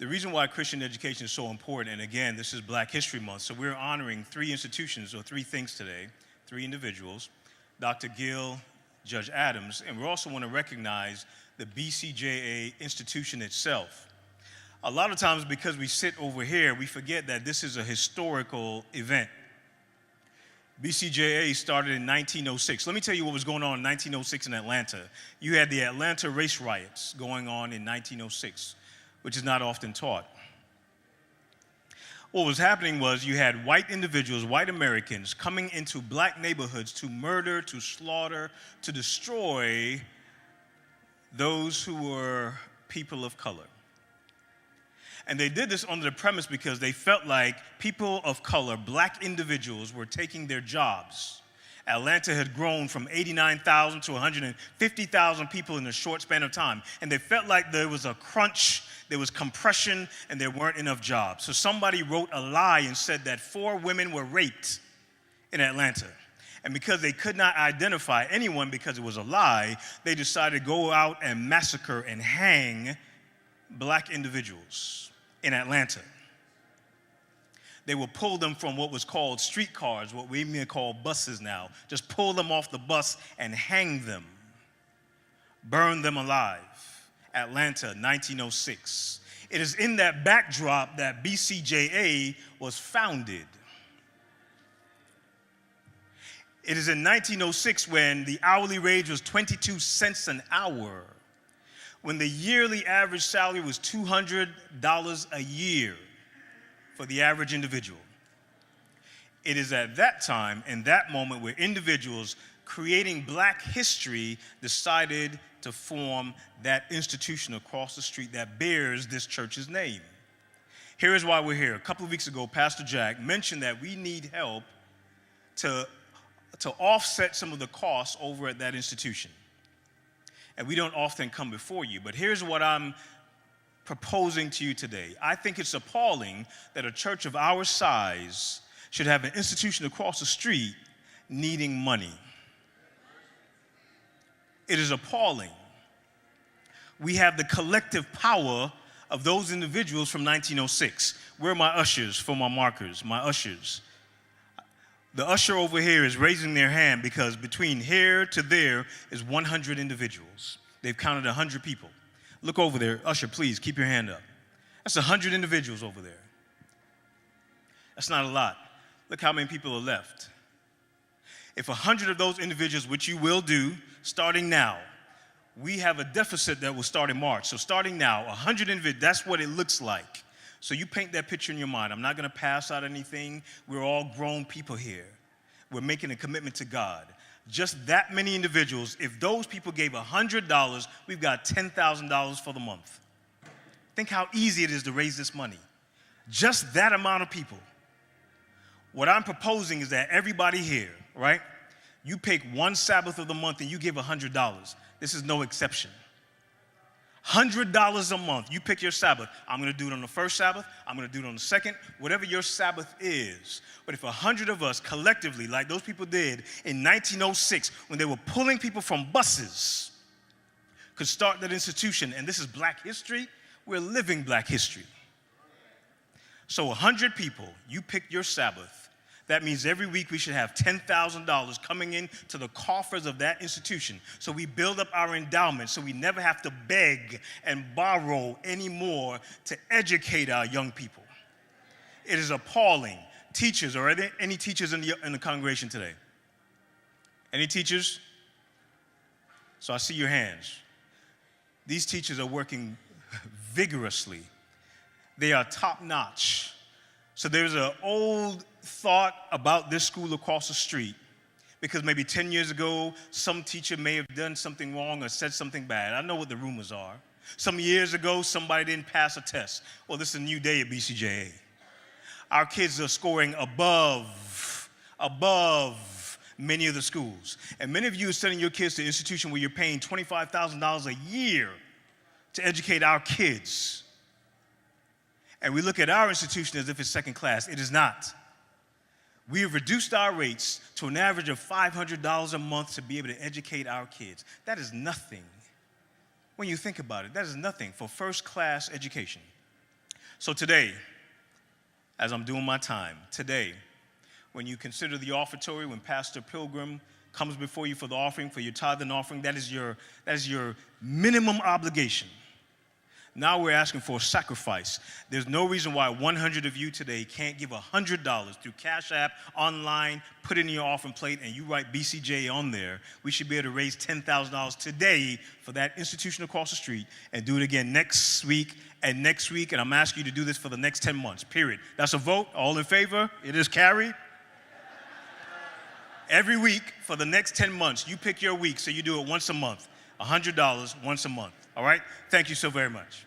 The reason why Christian education is so important, and again, this is Black History Month, so we're honoring three institutions or three things today, three individuals, Dr. Gill, Judge Adams, and we also want to recognize the BCJA institution itself. A lot of times because we sit over here, we forget that this is a historical event. BCJA started in 1906. Let me tell you what was going on in 1906 in Atlanta. You had the Atlanta race riots going on in 1906, which is not often taught. What was happening was you had white individuals, white Americans, coming into black neighborhoods to murder, to slaughter, to destroy those who were people of color. And they did this under the premise because they felt like people of color, black individuals, were taking their jobs. Atlanta had grown from 89,000 to 150,000 people in a short span of time. And they felt like there was a crunch, there was compression, and there weren't enough jobs. So somebody wrote a lie and said that 4 women were raped in Atlanta. And because they could not identify anyone because it was a lie, they decided to go out and massacre and hang black individuals in Atlanta. They would pull them from what was called streetcars, what we may call buses now. Just pull them off the bus and hang them, burn them alive. Atlanta, 1906. It is in that backdrop that BCJA was founded. It is in 1906 when the hourly wage was 22 cents an hour, when the yearly average salary was $200 a year for the average individual. It is at that time, in that moment, where individuals creating black history decided to form that institution across the street that bears this church's name. Here is why we're here. A couple of weeks ago, Pastor Jack mentioned that we need help to offset some of the costs over at that institution. And we don't often come before you, but here's what I'm proposing to you today. I think it's appalling that a church of our size should have an institution across the street needing money. It is appalling. We have the collective power of those individuals from 1906. Where are my ushers for my markers, my ushers? The usher over here is raising their hand because between here to there is 100 individuals. They've counted 100 people. Look over there. Usher, please, keep your hand up. That's 100 individuals over there. That's not a lot. Look how many people are left. If 100 of those individuals, which you will do, starting now, we have a deficit that will start in March. So starting now, 100 individuals, that's what it looks like. So you paint that picture in your mind. I'm not going to pass out anything. We're all grown people here. We're making a commitment to God. Just that many individuals, if those people gave $100, we've got $10,000 for the month. Think how easy it is to raise this money. Just that amount of people. What I'm proposing is that everybody here, right, you pick one Sabbath of the month and you give $100. This is no exception. $100 a month. You pick your Sabbath. I'm going to do it on the first Sabbath. I'm going to do it on the second, whatever your Sabbath is. But if 100 of us collectively, like those people did in 1906, when they were pulling people from buses, could start that institution, and this is black history, we're living black history. So 100 people, you pick your Sabbath. That means every week we should have $10,000 coming into the coffers of that institution. So we build up our endowment so we never have to beg and borrow anymore to educate our young people. It is appalling. Teachers, are there any teachers in the congregation today? Any teachers? So I see your hands. These teachers are working vigorously. They are top-notch. So there's an old thought about this school across the street because maybe 10 years ago, some teacher may have done something wrong or said something bad. I know what the rumors are. Some years ago, somebody didn't pass a test. Well, this is a new day at BCJA. Our kids are scoring above many of the schools. And many of you are sending your kids to an institution where you're paying $25,000 a year to educate our kids. And we look at our institution as if it's second class. It is not. We have reduced our rates to an average of $500 a month to be able to educate our kids. That is nothing. When you think about it, that is nothing for first-class education. So today, as I'm doing my time, today, when you consider the offertory, when Pastor Pilgrim comes before you for the offering, for your tithe and offering, that is your minimum obligation. Now we're asking for a sacrifice. There's no reason why 100 of you today can't give $100 through Cash App, online, put it in your offering plate, and you write BCJA on there. We should be able to raise $10,000 today for that institution across the street and do it again next week, and I'm asking you to do this for the next 10 months, period. That's a vote. All in favor? It is carried. Every week for the next 10 months, you pick your week, so you do it once a month. $100 once a month, all right? Thank you so very much.